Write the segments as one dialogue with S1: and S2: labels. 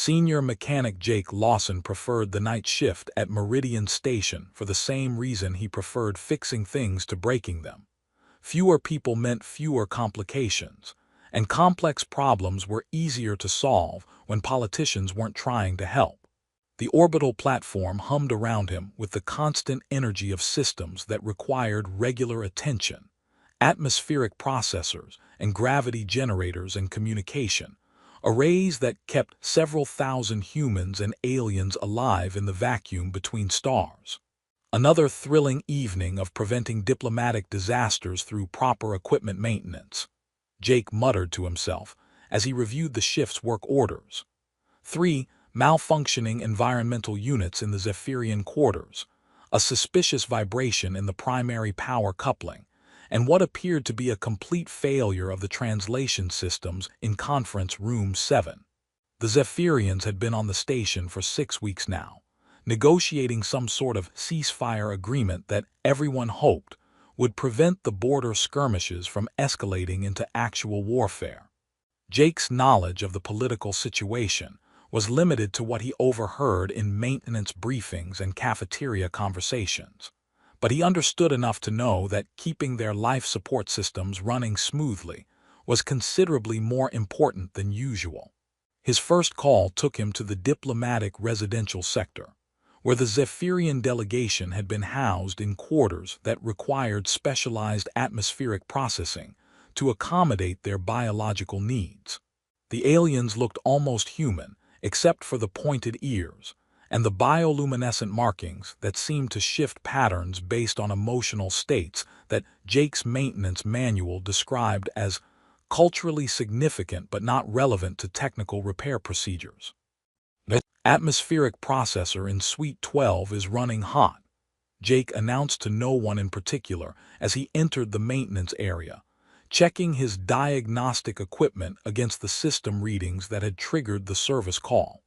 S1: Senior mechanic Jake Lawson preferred the night shift at Meridian Station for the same reason he preferred fixing things to breaking them. Fewer people meant fewer complications, and complex problems were easier to solve when politicians weren't trying to help. The orbital platform hummed around him with the constant energy of systems that required regular attention, atmospheric processors and gravity generators and communication, arrays that kept several thousand humans and aliens alive in the vacuum between stars. Another thrilling evening of preventing diplomatic disasters through proper equipment maintenance, Jake muttered to himself as he reviewed the shift's work orders. 3. Malfunctioning environmental units in the Zephyrian quarters, a suspicious vibration in the primary power coupling, and what appeared to be a complete failure of the translation systems in Conference Room 7. The Zephyrians had been on the station for 6 weeks now, negotiating some sort of ceasefire agreement that everyone hoped would prevent the border skirmishes from escalating into actual warfare. Jake's knowledge of the political situation was limited to what he overheard in maintenance briefings and cafeteria conversations, but he understood enough to know that keeping their life support systems running smoothly was considerably more important than usual. His first call took him to the diplomatic residential sector, where the Zephyrian delegation had been housed in quarters that required specialized atmospheric processing to accommodate their biological needs. The aliens looked almost human, except for the pointed ears and the bioluminescent markings that seemed to shift patterns based on emotional states that Jake's maintenance manual described as culturally significant but not relevant to technical repair procedures. The atmospheric processor in Suite 12 is running hot, Jake announced to no one in particular as he entered the maintenance area, checking his diagnostic equipment against the system readings that had triggered the service call.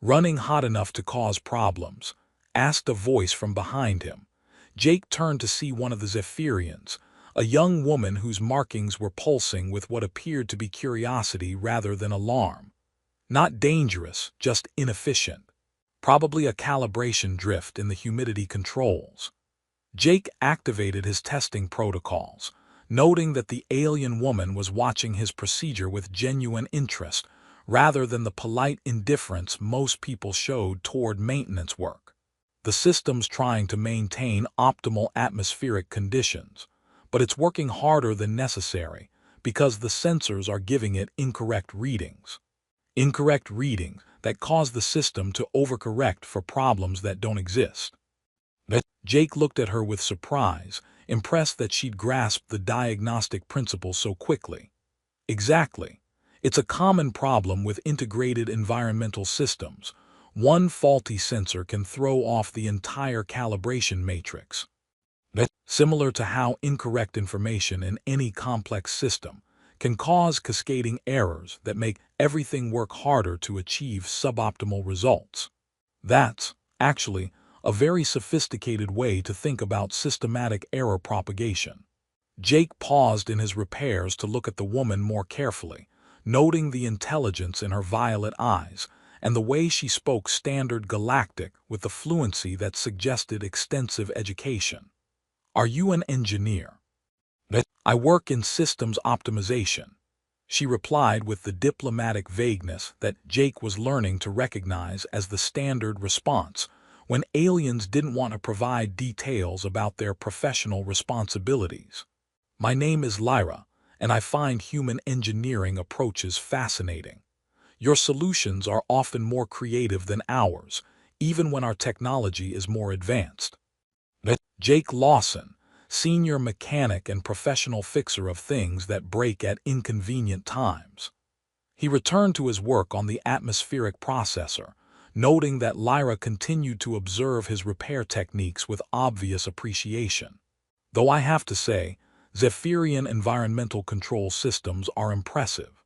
S1: Running hot enough to cause problems, asked a voice from behind him. Jake turned to see one of the Zephyrians, a young woman whose markings were pulsing with what appeared to be curiosity rather than alarm. Not dangerous, just inefficient. Probably a calibration drift in the humidity controls. Jake activated his testing protocols, noting that the alien woman was watching his procedure with genuine interest rather than the polite indifference most people showed toward maintenance work. The system's trying to maintain optimal atmospheric conditions, but it's working harder than necessary because the sensors are giving it incorrect readings. Incorrect readings that cause the system to overcorrect for problems that don't exist. Jake looked at her with surprise, impressed that she'd grasped the diagnostic principle so quickly. Exactly. It's a common problem with integrated environmental systems. One faulty sensor can throw off the entire calibration matrix. Similar to how incorrect information in any complex system can cause cascading errors that make everything work harder to achieve suboptimal results. That's, actually, a very sophisticated way to think about systematic error propagation. Jake paused in his repairs to look at the woman more carefully, noting the intelligence in her violet eyes and the way she spoke standard Galactic with the fluency that suggested extensive education. "Are you an engineer?" "I work in systems optimization," she replied with the diplomatic vagueness that Jake was learning to recognize as the standard response when aliens didn't want to provide details about their professional responsibilities. "My name is Lyra, and I find human engineering approaches fascinating. Your solutions are often more creative than ours, even when our technology is more advanced." Jake Lawson, senior mechanic and professional fixer of things that break at inconvenient times. He returned to his work on the atmospheric processor, noting that Lyra continued to observe his repair techniques with obvious appreciation. "Though I have to say, Zephyrian environmental control systems are impressive.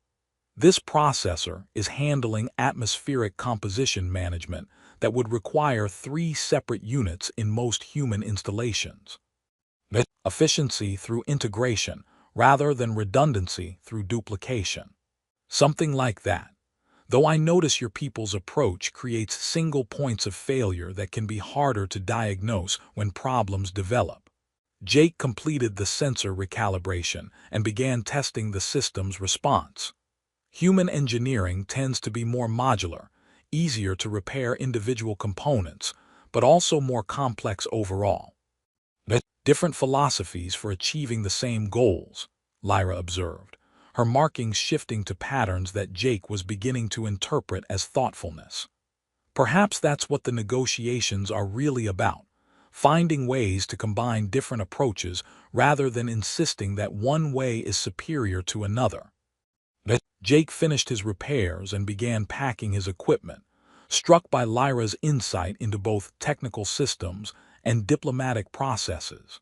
S1: This processor is handling atmospheric composition management that would require 3 separate units in most human installations. Efficiency through integration rather than redundancy through duplication. Something like that. Though I notice your people's approach creates single points of failure that can be harder to diagnose when problems develop. Jake completed the sensor recalibration and began testing the system's response. Human engineering tends to be more modular, easier to repair individual components, but also more complex overall. Different philosophies for achieving the same goals, Lyra observed, her markings shifting to patterns that Jake was beginning to interpret as thoughtfulness. Perhaps that's what the negotiations are really about, finding ways to combine different approaches rather than insisting that one way is superior to another. Jake finished his repairs and began packing his equipment, struck by Lyra's insight into both technical systems and diplomatic processes.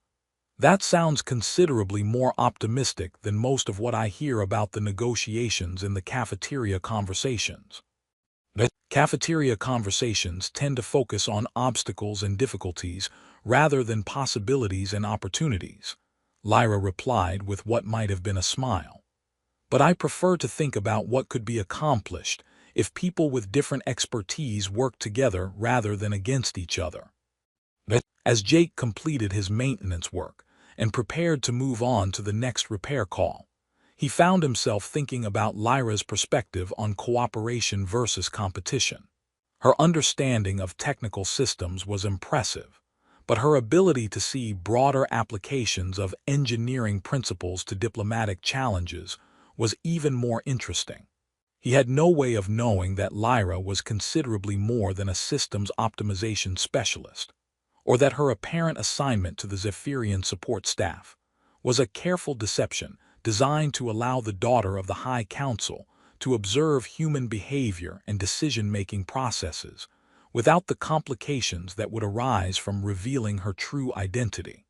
S1: That sounds considerably more optimistic than most of what I hear about the negotiations in the cafeteria conversations. Cafeteria conversations tend to focus on obstacles and difficulties rather than possibilities and opportunities, Lyra replied with what might have been a smile. But I prefer to think about what could be accomplished if people with different expertise work together rather than against each other. As Jake completed his maintenance work and prepared to move on to the next repair call, he found himself thinking about Lyra's perspective on cooperation versus competition. Her understanding of technical systems was impressive, but her ability to see broader applications of engineering principles to diplomatic challenges was even more interesting. He had no way of knowing that Lyra was considerably more than a systems optimization specialist, or that her apparent assignment to the Zephyrian support staff was a careful deception designed to allow the daughter of the High Council to observe human behavior and decision-making processes without the complications that would arise from revealing her true identity.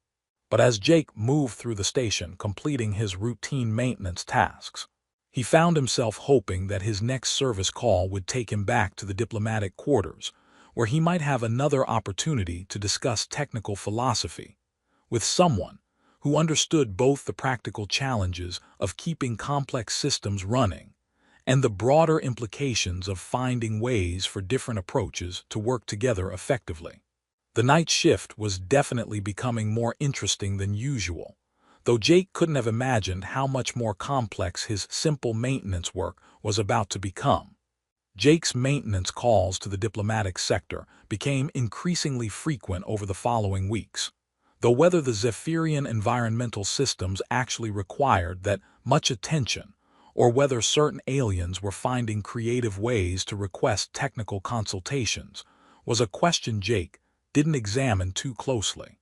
S1: But as Jake moved through the station completing his routine maintenance tasks, he found himself hoping that his next service call would take him back to the diplomatic quarters, where he might have another opportunity to discuss technical philosophy with someone who understood both the practical challenges of keeping complex systems running and the broader implications of finding ways for different approaches to work together effectively. The night shift was definitely becoming more interesting than usual, though Jake couldn't have imagined how much more complex his simple maintenance work was about to become. Jake's maintenance calls to the diplomatic sector became increasingly frequent over the following weeks, though whether the Zephyrian environmental systems actually required that much attention or whether certain aliens were finding creative ways to request technical consultations was a question Jake didn't examine too closely.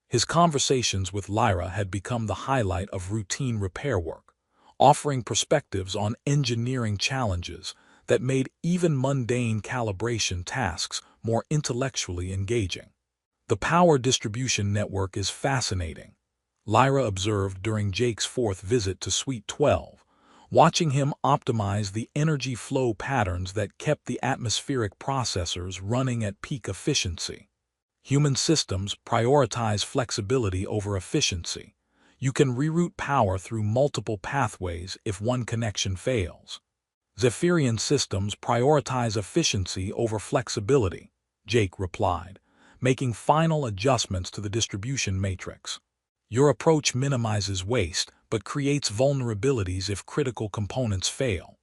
S1: His conversations with Lyra had become the highlight of routine repair work, offering perspectives on engineering challenges that made even mundane calibration tasks more intellectually engaging. The power distribution network is fascinating, Lyra observed during Jake's fourth visit to Suite 12, watching him optimize the energy flow patterns that kept the atmospheric processors running at peak efficiency. Human systems prioritize flexibility over efficiency. You can reroute power through multiple pathways if one connection fails. Zephyrian systems prioritize efficiency over flexibility, Jake replied, making final adjustments to the distribution matrix. Your approach minimizes waste but creates vulnerabilities if critical components fail.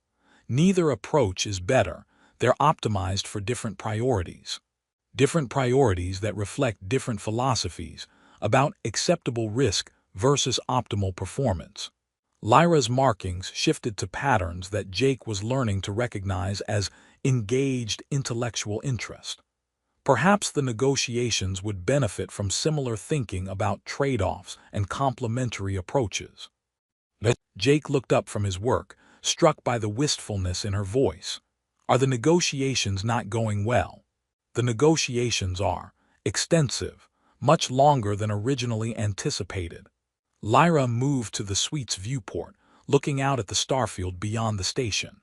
S1: Neither approach is better, they're optimized for different priorities. Different priorities that reflect different philosophies about acceptable risk versus optimal performance. Lyra's markings shifted to patterns that Jake was learning to recognize as engaged intellectual interest. Perhaps the negotiations would benefit from similar thinking about trade-offs and complementary approaches. Jake looked up from his work, struck by the wistfulness in her voice. Are the negotiations not going well? The negotiations are extensive, much longer than originally anticipated. Lyra moved to the suite's viewport, looking out at the starfield beyond the station.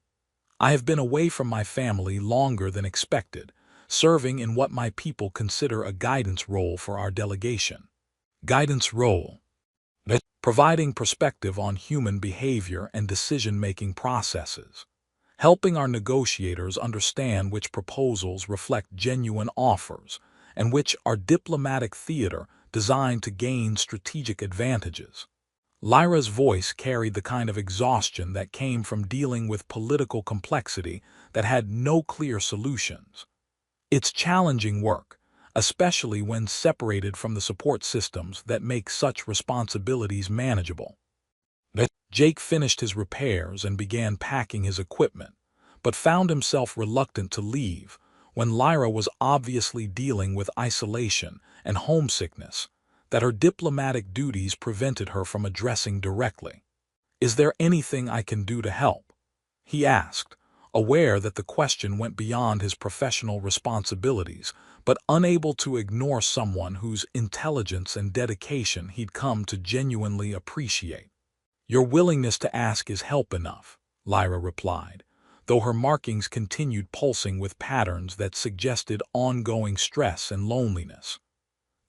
S1: I have been away from my family longer than expected, serving in what my people consider a guidance role for our delegation. Guidance role. Providing perspective on human behavior and decision-making processes. helping our negotiators understand which proposals reflect genuine offers and which are diplomatic theater designed to gain strategic advantages. Lyra's voice carried the kind of exhaustion that came from dealing with political complexity that had no clear solutions. It's challenging work, especially when separated from the support systems that make such responsibilities manageable. Jake finished his repairs and began packing his equipment, but found himself reluctant to leave when Lyra was obviously dealing with isolation and homesickness that her diplomatic duties prevented her from addressing directly. "Is there anything I can do to help?" he asked, aware that the question went beyond his professional responsibilities, but unable to ignore someone whose intelligence and dedication he'd come to genuinely appreciate. "Your willingness to ask is help enough," Lyra replied, though her markings continued pulsing with patterns that suggested ongoing stress and loneliness.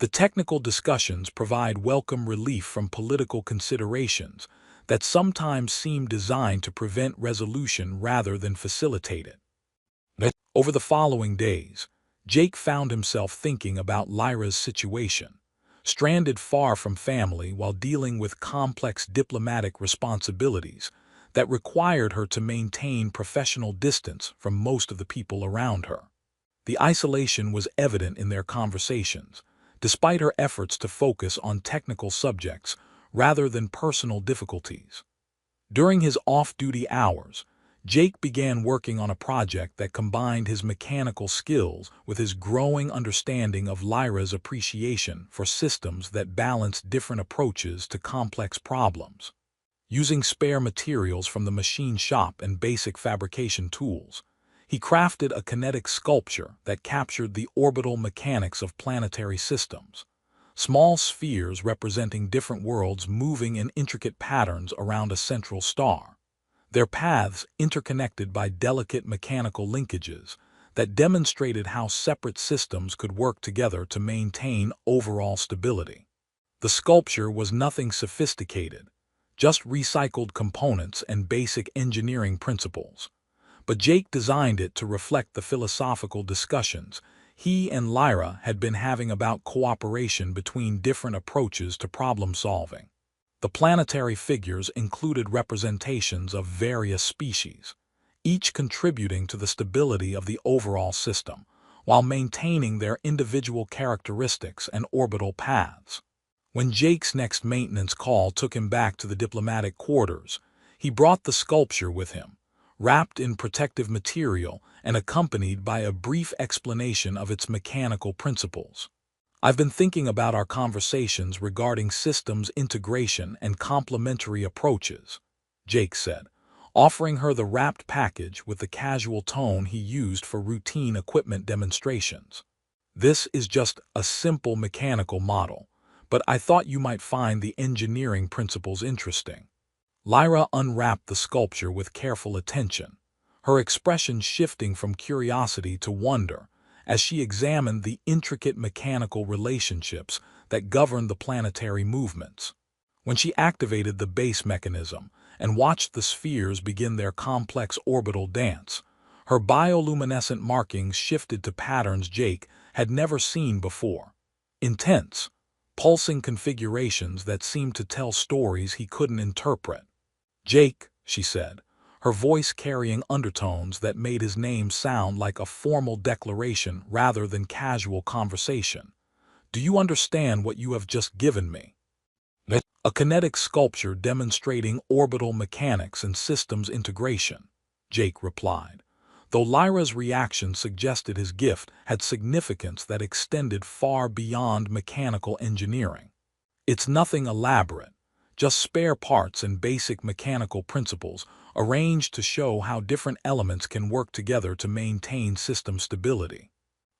S1: The technical discussions provide welcome relief from political considerations that sometimes seem designed to prevent resolution rather than facilitate it. Over the following days, Jake found himself thinking about Lyra's situation, stranded far from family while dealing with complex diplomatic responsibilities that required her to maintain professional distance from most of the people around her. The isolation was evident in their conversations, despite her efforts to focus on technical subjects rather than personal difficulties. During his off-duty hours, Jake began working on a project that combined his mechanical skills with his growing understanding of Lyra's appreciation for systems that balance different approaches to complex problems. Using spare materials from the machine shop and basic fabrication tools, he crafted a kinetic sculpture that captured the orbital mechanics of planetary systems, small spheres representing different worlds moving in intricate patterns around a central star, their paths interconnected by delicate mechanical linkages that demonstrated how separate systems could work together to maintain overall stability. The sculpture was nothing sophisticated, just recycled components and basic engineering principles. But Jake designed it to reflect the philosophical discussions he and Lyra had been having about cooperation between different approaches to problem solving. The planetary figures included representations of various species, each contributing to the stability of the overall system, while maintaining their individual characteristics and orbital paths. When Jake's next maintenance call took him back to the diplomatic quarters, he brought the sculpture with him, wrapped in protective material and accompanied by a brief explanation of its mechanical principles. "I've been thinking about our conversations regarding systems integration and complementary approaches," Jake said, offering her the wrapped package with the casual tone he used for routine equipment demonstrations. "This is just a simple mechanical model, but I thought you might find the engineering principles interesting." Lyra unwrapped the sculpture with careful attention, her expression shifting from curiosity to wonder as she examined the intricate mechanical relationships that governed the planetary movements. When she activated the base mechanism and watched the spheres begin their complex orbital dance, her bioluminescent markings shifted to patterns Jake had never seen before. Intense, pulsing configurations that seemed to tell stories he couldn't interpret. "Jake," she said, her voice carrying undertones that made his name sound like a formal declaration rather than casual conversation. "Do you understand what you have just given me?" "A kinetic sculpture demonstrating orbital mechanics and systems integration," Jake replied, though Lyra's reaction suggested his gift had significance that extended far beyond mechanical engineering. "It's nothing elaborate, just spare parts and basic mechanical principles arranged to show how different elements can work together to maintain system stability."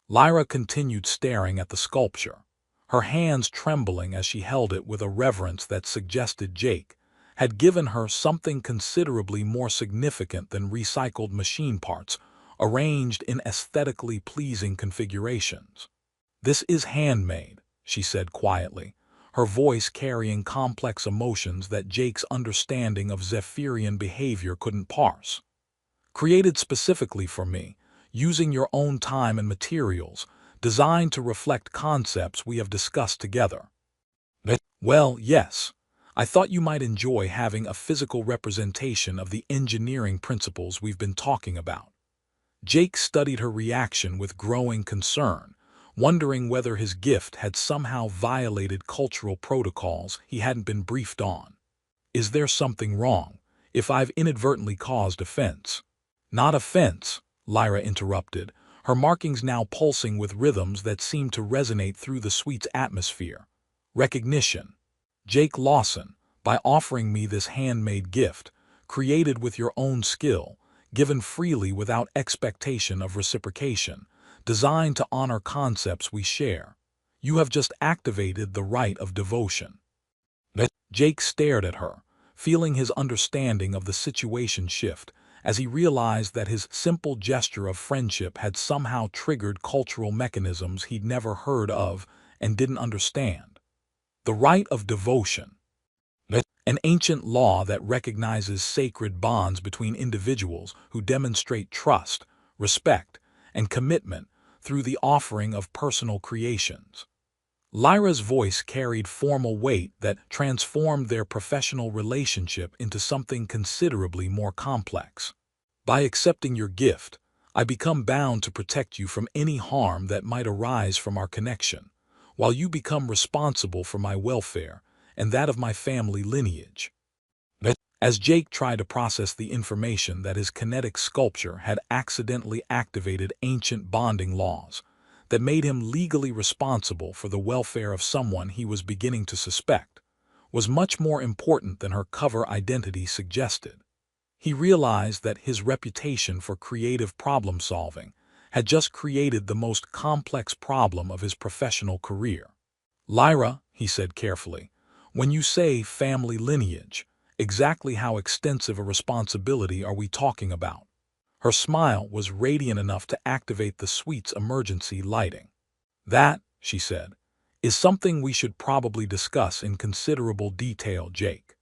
S1: Lyra continued staring at the sculpture, her hands trembling as she held it with a reverence that suggested Jake had given her something considerably more significant than recycled machine parts arranged in aesthetically pleasing configurations. "This is handmade," she said quietly, her voice carrying complex emotions that Jake's understanding of Zephyrian behavior couldn't parse. created specifically for me, using your own time and materials, designed to reflect concepts we have discussed together. Well, yes. I thought you might enjoy having a physical representation of the engineering principles we've been talking about. Jake studied her reaction with growing concern, wondering whether his gift had somehow violated cultural protocols he hadn't been briefed on. Is there something wrong, if I've inadvertently caused offense? Not offense, Lyra interrupted, her markings now pulsing with rhythms that seemed to resonate through the suite's atmosphere. Recognition. Jake Lawson, by offering me this handmade gift, created with your own skill, given freely without expectation of reciprocation, designed to honor concepts we share. You have just activated the rite of devotion. Jake stared at her, feeling his understanding of the situation shift, as he realized that his simple gesture of friendship had somehow triggered cultural mechanisms he'd never heard of and didn't understand. The rite of devotion. An ancient law that recognizes sacred bonds between individuals who demonstrate trust, respect, and commitment through the offering of personal creations. Lyra's voice carried formal weight that transformed their professional relationship into something considerably more complex. By accepting your gift, I become bound to protect you from any harm that might arise from our connection, while you become responsible for my welfare and that of my family lineage. As Jake tried to process the information that his kinetic sculpture had accidentally activated ancient bonding laws that made him legally responsible for the welfare of someone he was beginning to suspect, was much more important than her cover identity suggested. He realized that his reputation for creative problem-solving had just created the most complex problem of his professional career. Lyra, he said carefully, when you say family lineage, exactly how extensive a responsibility are we talking about? Her smile was radiant enough to activate the suite's emergency lighting. That, she said, is something we should probably discuss in considerable detail, Jake.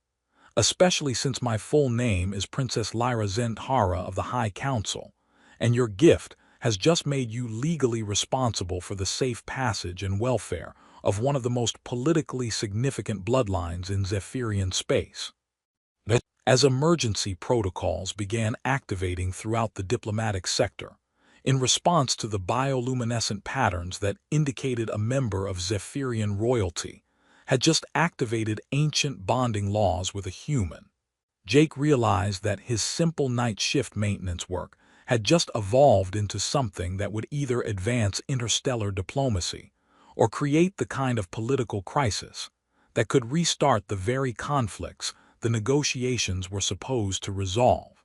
S1: Especially since my full name is Princess Lyra Zenthara of the High Council, and your gift has just made you legally responsible for the safe passage and welfare of one of the most politically significant bloodlines in Zephyrian space. As emergency protocols began activating throughout the diplomatic sector, in response to the bioluminescent patterns that indicated a member of Zephyrian royalty had just activated ancient bonding laws with a human, Jake realized that his simple night shift maintenance work had just evolved into something that would either advance interstellar diplomacy or create the kind of political crisis that could restart the very conflicts the negotiations were supposed to resolve.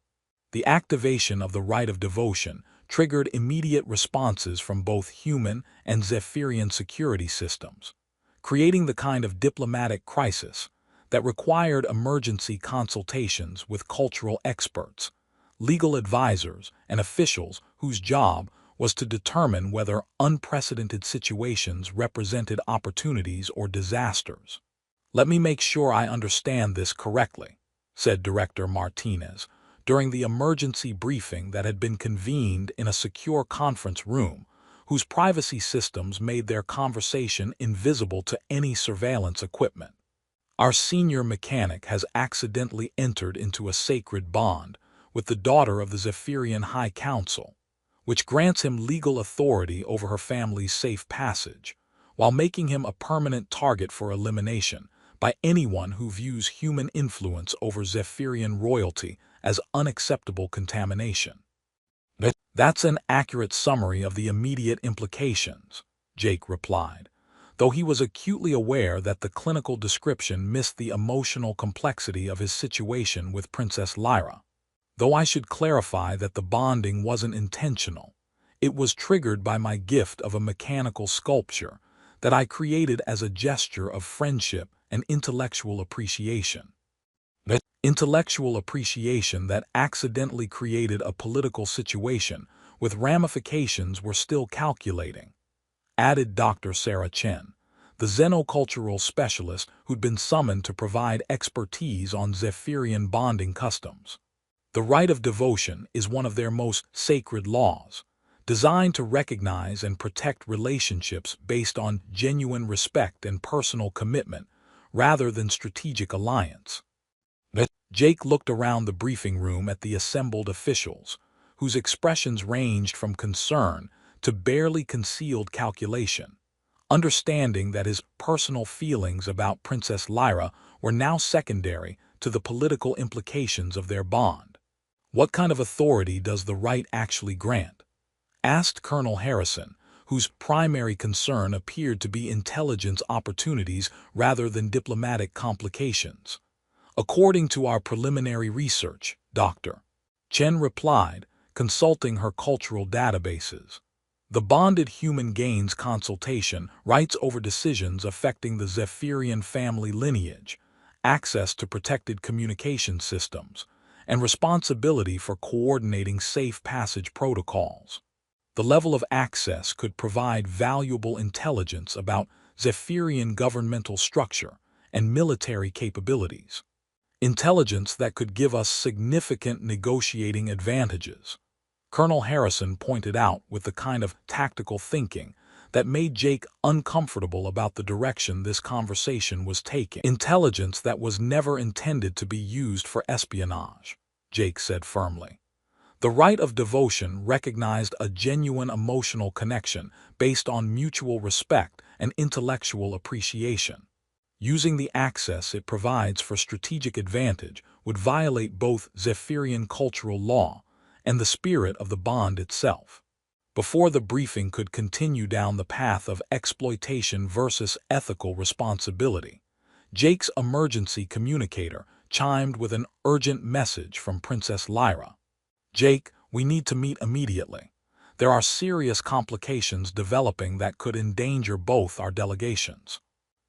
S1: The activation of the rite of devotion triggered immediate responses from both human and Zephyrian security systems, creating the kind of diplomatic crisis that required emergency consultations with cultural experts, legal advisors, and officials whose job was to determine whether unprecedented situations represented opportunities or disasters. Let me make sure I understand this correctly, said Director Martinez, during the emergency briefing that had been convened in a secure conference room, whose privacy systems made their conversation invisible to any surveillance equipment. Our senior mechanic has accidentally entered into a sacred bond with the daughter of the Zephyrian High Council, which grants him legal authority over her family's safe passage, while making him a permanent target for elimination by anyone who views human influence over Zephyrian royalty as unacceptable contamination. That's an accurate summary of the immediate implications, Jake replied, though he was acutely aware that the clinical description missed the emotional complexity of his situation with Princess Lyra. Though I should clarify that the bonding wasn't intentional, it was triggered by my gift of a mechanical sculpture that I created as a gesture of friendship and intellectual appreciation. Intellectual appreciation that accidentally created a political situation with ramifications we're still calculating, added Dr. Sarah Chen, the xenocultural specialist who'd been summoned to provide expertise on Zephyrian bonding customs. The right of devotion is one of their most sacred laws, designed to recognize and protect relationships based on genuine respect and personal commitment rather than strategic alliance. Jake looked around the briefing room at the assembled officials, whose expressions ranged from concern to barely concealed calculation, understanding that his personal feelings about Princess Lyra were now secondary to the political implications of their bond. "What kind of authority does the right actually grant?" asked Colonel Harrison, whose primary concern appeared to be intelligence opportunities rather than diplomatic complications. "According to our preliminary research, Dr. Chen replied, consulting her cultural databases. "The bonded human gains consultation rights over decisions affecting the Zephyrian family lineage, access to protected communication systems, and responsibility for coordinating safe passage protocols. The level of access could provide valuable intelligence about Zephyrian governmental structure and military capabilities. Intelligence that could give us significant negotiating advantages," Colonel Harrison pointed out with the kind of tactical thinking that made Jake uncomfortable about the direction this conversation was taking. "Intelligence that was never intended to be used for espionage," Jake said firmly. "The right of devotion recognized a genuine emotional connection based on mutual respect and intellectual appreciation. Using the access it provides for strategic advantage would violate both Zephyrian cultural law and the spirit of the bond itself." Before the briefing could continue down the path of exploitation versus ethical responsibility, Jake's emergency communicator chimed with an urgent message from Princess Lyra. "Jake, we need to meet immediately. There are serious complications developing that could endanger both our delegations."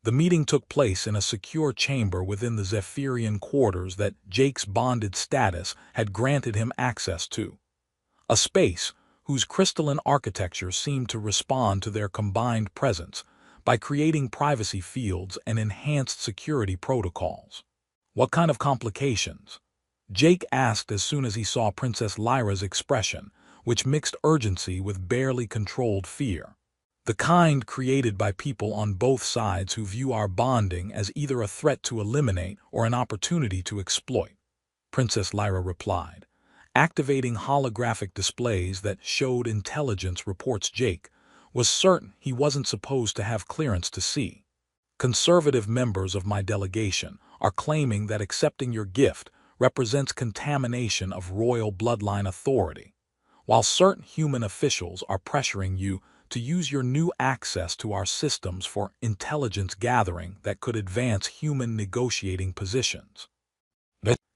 S1: The meeting took place in a secure chamber within the Zephyrian quarters that Jake's bonded status had granted him access to. A space whose crystalline architecture seemed to respond to their combined presence by creating privacy fields and enhanced security protocols. "What kind of complications?" Jake asked as soon as he saw Princess Lyra's expression, which mixed urgency with barely controlled fear. "The kind created by people on both sides who view our bonding as either a threat to eliminate or an opportunity to exploit," Princess Lyra replied, activating holographic displays that showed intelligence reports Jake was certain he wasn't supposed to have clearance to see. "Conservative members of my delegation are claiming that accepting your gift represents contamination of royal bloodline authority, while certain human officials are pressuring you to use your new access to our systems for intelligence gathering that could advance human negotiating positions."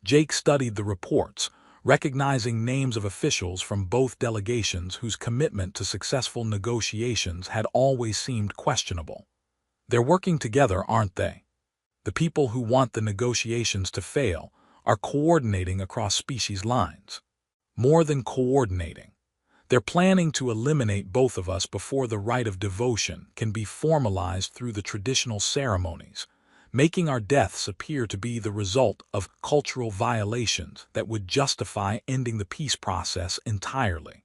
S1: Jake studied the reports, recognizing names of officials from both delegations whose commitment to successful negotiations had always seemed questionable. "They're working together, aren't they? The people who want the negotiations to fail are coordinating across species lines. More than coordinating. They're planning to eliminate both of us before the rite of devotion can be formalized through the traditional ceremonies, making our deaths appear to be the result of cultural violations that would justify ending the peace process entirely."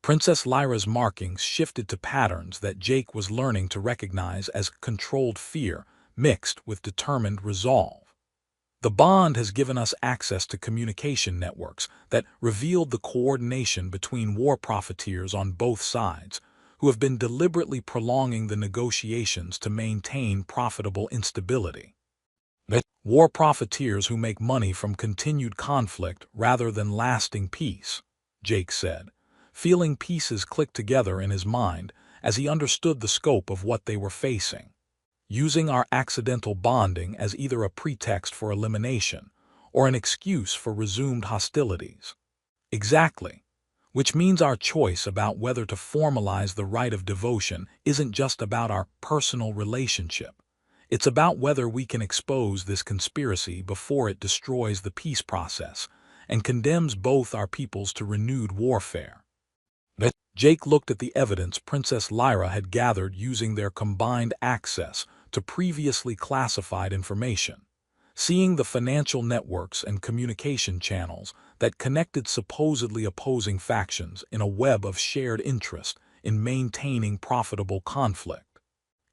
S1: Princess Lyra's markings shifted to patterns that Jake was learning to recognize as controlled fear mixed with determined resolve. "The bond has given us access to communication networks that revealed the coordination between war profiteers on both sides, who have been deliberately prolonging the negotiations to maintain profitable instability. War profiteers who make money from continued conflict rather than lasting peace," Jake said, feeling pieces click together in his mind as he understood the scope of what they were facing. "Using our accidental bonding as either a pretext for elimination or an excuse for resumed hostilities." "Exactly. Which means our choice about whether to formalize the rite of devotion isn't just about our personal relationship. It's about whether we can expose this conspiracy before it destroys the peace process and condemns both our peoples to renewed warfare." Jake looked at the evidence Princess Lyra had gathered using their combined access to previously classified information, Seeing the financial networks and communication channels that connected supposedly opposing factions in a web of shared interest in maintaining profitable conflict.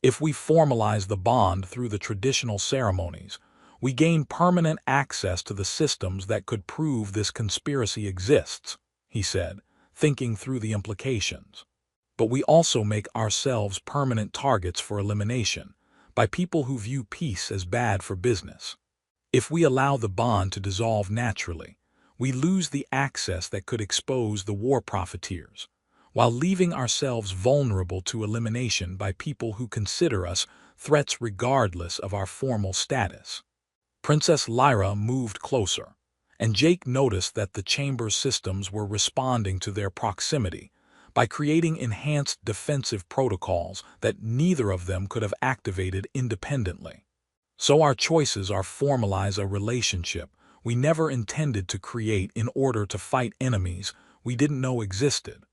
S1: If we formalize the bond through the traditional ceremonies, we gain permanent access to the systems that could prove this conspiracy exists, he said, thinking through the implications. But we also make ourselves permanent targets for elimination by people who view peace as bad for business. If we allow the bond to dissolve naturally, we lose the access that could expose the war profiteers, while leaving ourselves vulnerable to elimination by people who consider us threats regardless of our formal status. Princess Lyra moved closer, and Jake noticed that the chamber's systems were responding to their proximity by creating enhanced defensive protocols that neither of them could have activated independently. So our choices are formalize a relationship we never intended to create in order to fight enemies we didn't know existed,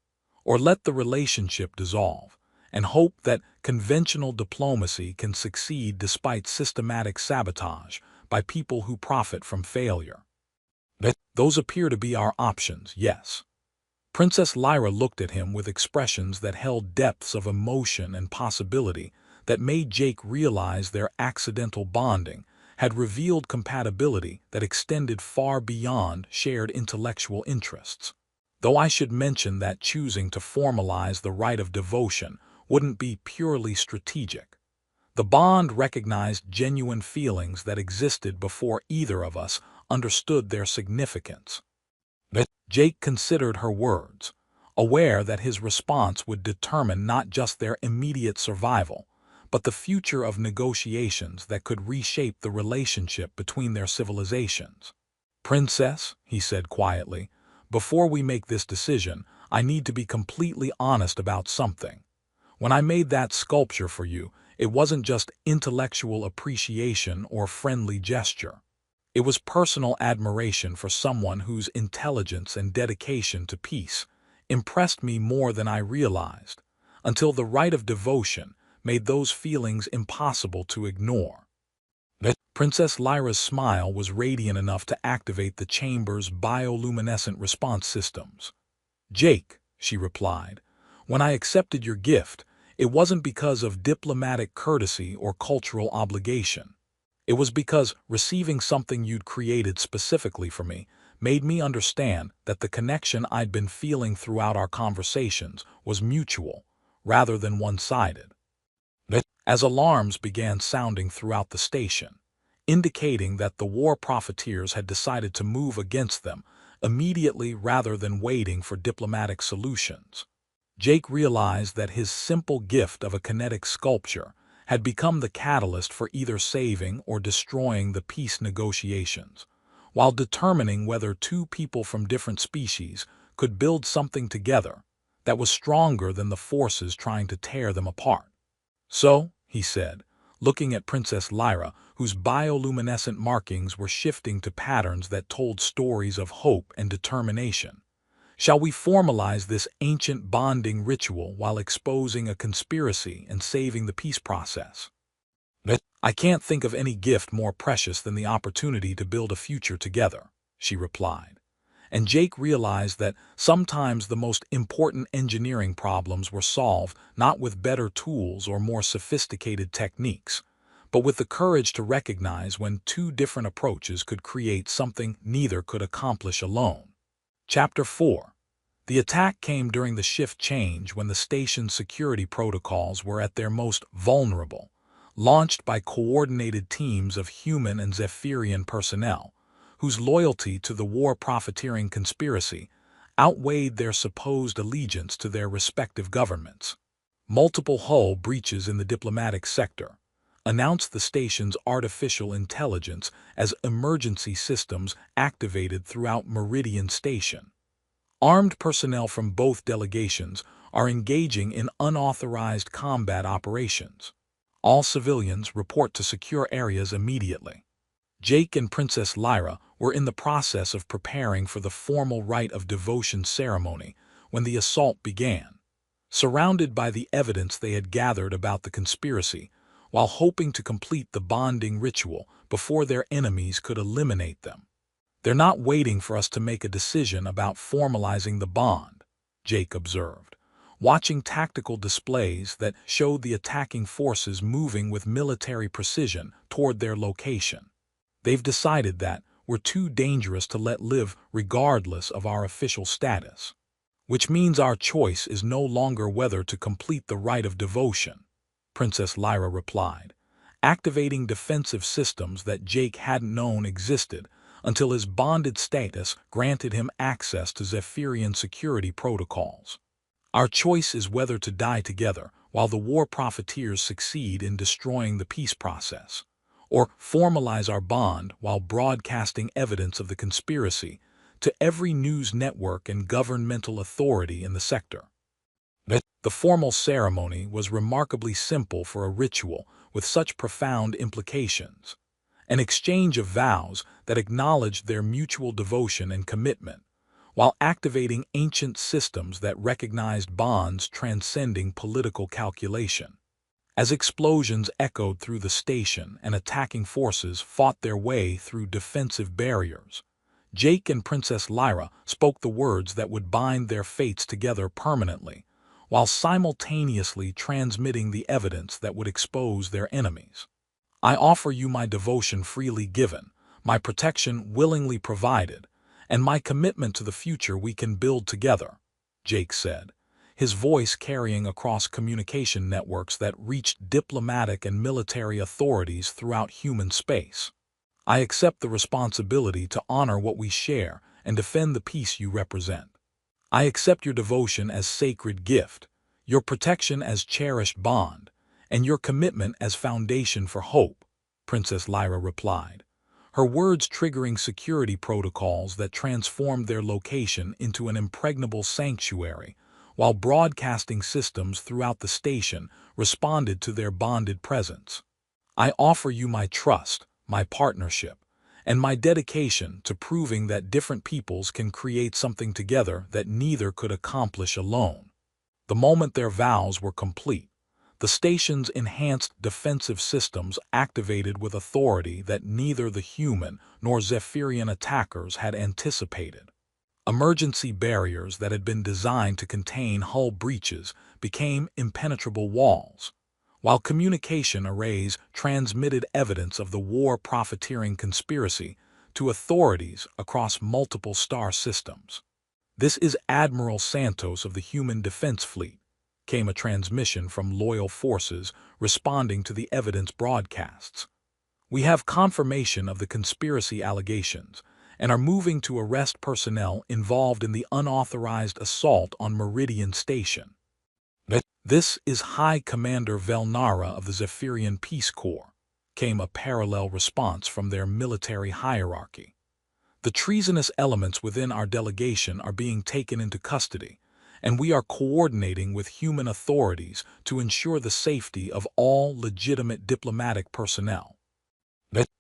S1: or let the relationship dissolve and hope that conventional diplomacy can succeed despite systematic sabotage by people who profit from failure. Those appear to be our options, yes. Princess Lyra looked at him with expressions that held depths of emotion and possibility that made Jake realize their accidental bonding had revealed compatibility that extended far beyond shared intellectual interests. Though I should mention that choosing to formalize the rite of devotion wouldn't be purely strategic. The bond recognized genuine feelings that existed before either of us understood their significance. Jake considered her words, aware that his response would determine not just their immediate survival, but the future of negotiations that could reshape the relationship between their civilizations. "Princess," he said quietly, "before we make this decision, I need to be completely honest about something. When I made that sculpture for you, it wasn't just intellectual appreciation or friendly gesture. It was personal admiration for someone whose intelligence and dedication to peace impressed me more than I realized, until the rite of devotion made those feelings impossible to ignore." Princess Lyra's smile was radiant enough to activate the chamber's bioluminescent response systems. "Jake," she replied, "when I accepted your gift, it wasn't because of diplomatic courtesy or cultural obligation. It was because receiving something you'd created specifically for me made me understand that the connection I'd been feeling throughout our conversations was mutual, rather than one-sided." As alarms began sounding throughout the station, indicating that the war profiteers had decided to move against them immediately rather than waiting for diplomatic solutions, Jake realized that his simple gift of a kinetic sculpture had become the catalyst for either saving or destroying the peace negotiations, while determining whether two people from different species could build something together that was stronger than the forces trying to tear them apart. "So," he said, looking at Princess Lyra, whose bioluminescent markings were shifting to patterns that told stories of hope and determination, "shall we formalize this ancient bonding ritual while exposing a conspiracy and saving the peace process?" "I can't think of any gift more precious than the opportunity to build a future together," she replied. And Jake realized that sometimes the most important engineering problems were solved not with better tools or more sophisticated techniques, but with the courage to recognize when two different approaches could create something neither could accomplish alone. Chapter 4. The attack came during the shift change when the station's security protocols were at their most vulnerable, launched by coordinated teams of human and Zephyrian personnel, whose loyalty to the war-profiteering conspiracy outweighed their supposed allegiance to their respective governments. Multiple hull breaches in the diplomatic sector announced the station's artificial intelligence as emergency systems activated throughout Meridian Station. Armed personnel from both delegations are engaging in unauthorized combat operations. All civilians report to secure areas immediately. Jake and Princess Lyra were in the process of preparing for the formal rite of devotion ceremony when the assault began. Surrounded by the evidence they had gathered about the conspiracy, while hoping to complete the bonding ritual before their enemies could eliminate them. "They're not waiting for us to make a decision about formalizing the bond," Jake observed, watching tactical displays that showed the attacking forces moving with military precision toward their location. "They've decided that we're too dangerous to let live regardless of our official status. Which means our choice is no longer whether to complete the rite of devotion," Princess Lyra replied, activating defensive systems that Jake hadn't known existed until his bonded status granted him access to Zephyrian security protocols. "Our choice is whether to die together while the war profiteers succeed in destroying the peace process, or formalize our bond while broadcasting evidence of the conspiracy to every news network and governmental authority in the sector." The formal ceremony was remarkably simple for a ritual with such profound implications. An exchange of vows that acknowledged their mutual devotion and commitment, while activating ancient systems that recognized bonds transcending political calculation. As explosions echoed through the station and attacking forces fought their way through defensive barriers, Jake and Princess Lyra spoke the words that would bind their fates together permanently, while simultaneously transmitting the evidence that would expose their enemies. "I offer you my devotion freely given, my protection willingly provided, and my commitment to the future we can build together," Jake said, his voice carrying across communication networks that reached diplomatic and military authorities throughout human space. "I accept the responsibility to honor what we share and defend the peace you represent. I accept your devotion as sacred gift, your protection as cherished bond, and your commitment as foundation for hope," Princess Lyra replied, her words triggering security protocols that transformed their location into an impregnable sanctuary, while broadcasting systems throughout the station responded to their bonded presence. "I offer you my trust, my partnership, and my dedication to proving that different peoples can create something together that neither could accomplish alone." The moment their vows were complete, the station's enhanced defensive systems activated with authority that neither the human nor Zephyrian attackers had anticipated. Emergency barriers that had been designed to contain hull breaches became impenetrable walls, while communication arrays transmitted evidence of the war profiteering conspiracy to authorities across multiple star systems. "This is Admiral Santos of the Human Defense Fleet," came a transmission from loyal forces responding to the evidence broadcasts. "We have confirmation of the conspiracy allegations and are moving to arrest personnel involved in the unauthorized assault on Meridian Station." "This is High Commander Velnara of the Zephyrian Peace Corps," came a parallel response from their military hierarchy. "The treasonous elements within our delegation are being taken into custody, and we are coordinating with human authorities to ensure the safety of all legitimate diplomatic personnel."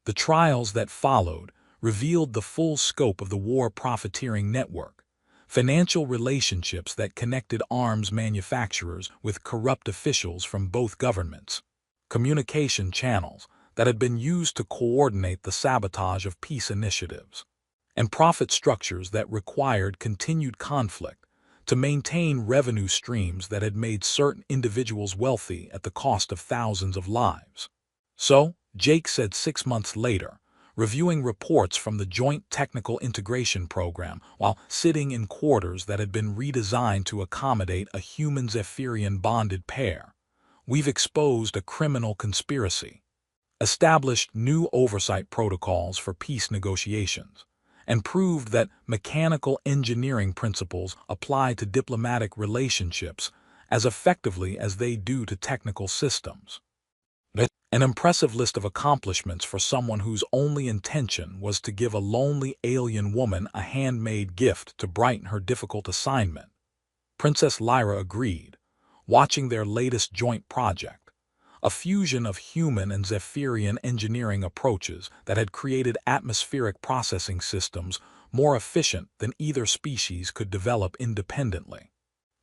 S1: The trials that followed revealed the full scope of the war profiteering network, financial relationships that connected arms manufacturers with corrupt officials from both governments, communication channels that had been used to coordinate the sabotage of peace initiatives, and profit structures that required continued conflict to maintain revenue streams that had made certain individuals wealthy at the cost of thousands of lives. "So," Jake said 6 months later, reviewing reports from the Joint Technical Integration Program while sitting in quarters that had been redesigned to accommodate a human Zephyrian bonded pair, "We've exposed a criminal conspiracy, established new oversight protocols for peace negotiations, and proved that mechanical engineering principles apply to diplomatic relationships as effectively as they do to technical systems." An impressive list of accomplishments for someone whose only intention was to give a lonely alien woman a handmade gift to brighten her difficult assignment, Princess Lyra agreed, watching their latest joint project, a fusion of human and Zephyrian engineering approaches that had created atmospheric processing systems more efficient than either species could develop independently.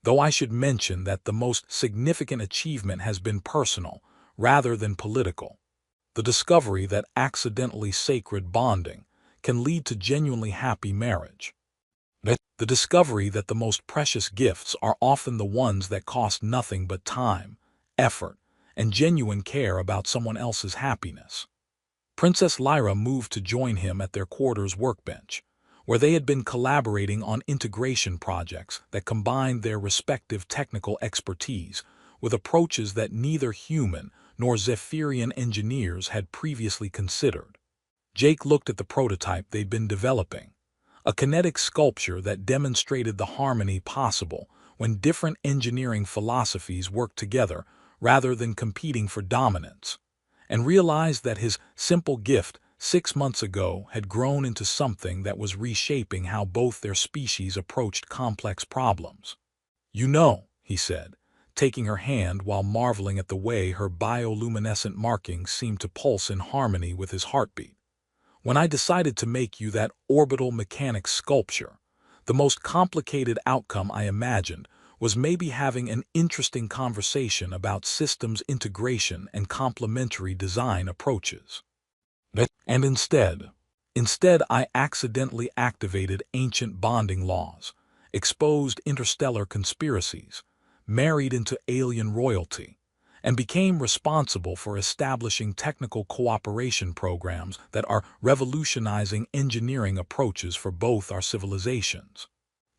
S1: "Though I should mention that the most significant achievement has been personal, rather than political. The discovery that accidentally sacred bonding can lead to genuinely happy marriage. The discovery that the most precious gifts are often the ones that cost nothing but time, effort, and genuine care about someone else's happiness. Princess Lyra moved to join him at their quarters workbench, where they had been collaborating on integration projects that combined their respective technical expertise with approaches that neither human nor Zephyrian engineers had previously considered. Jake looked at the prototype they'd been developing, a kinetic sculpture that demonstrated the harmony possible when different engineering philosophies worked together rather than competing for dominance, and realized that his simple gift 6 months ago had grown into something that was reshaping how both their species approached complex problems. "You know," he said, taking her hand while marveling at the way her bioluminescent markings seemed to pulse in harmony with his heartbeat. "When I decided to make you that orbital mechanics sculpture, the most complicated outcome I imagined was maybe having an interesting conversation about systems integration and complementary design approaches. And instead I accidentally activated ancient bonding laws, exposed interstellar conspiracies, married into alien royalty, and became responsible for establishing technical cooperation programs that are revolutionizing engineering approaches for both our civilizations."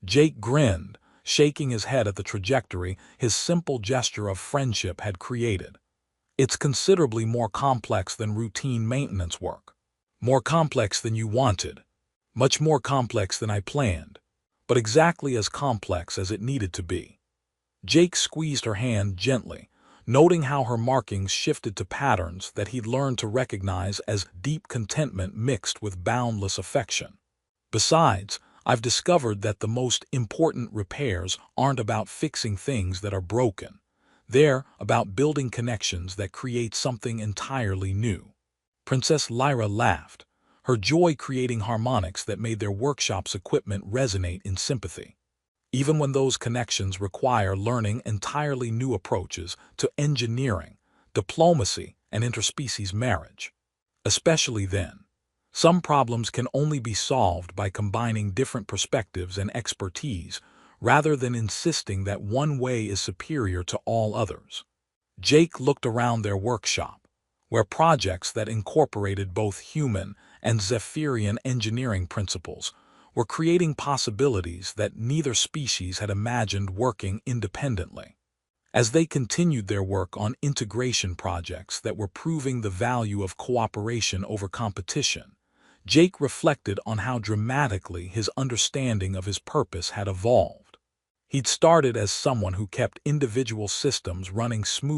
S1: Jake grinned, shaking his head at the trajectory his simple gesture of friendship had created. "It's considerably more complex than routine maintenance work. More complex than you wanted. Much more complex than I planned. But exactly as complex as it needed to be." Jake squeezed her hand gently, noting how her markings shifted to patterns that he'd learned to recognize as deep contentment mixed with boundless affection. "Besides, I've discovered that the most important repairs aren't about fixing things that are broken. They're about building connections that create something entirely new." Princess Lyra laughed, her joy creating harmonics that made their workshop's equipment resonate in sympathy. Even when those connections require learning entirely new approaches to engineering, diplomacy, and interspecies marriage. Especially then, some problems can only be solved by combining different perspectives and expertise rather than insisting that one way is superior to all others. Jake looked around their workshop, where projects that incorporated both human and Zephyrian engineering principles were creating possibilities that neither species had imagined working independently. As they continued their work on integration projects that were proving the value of cooperation over competition, Jake reflected on how dramatically his understanding of his purpose had evolved. He'd started as someone who kept individual systems running smoothly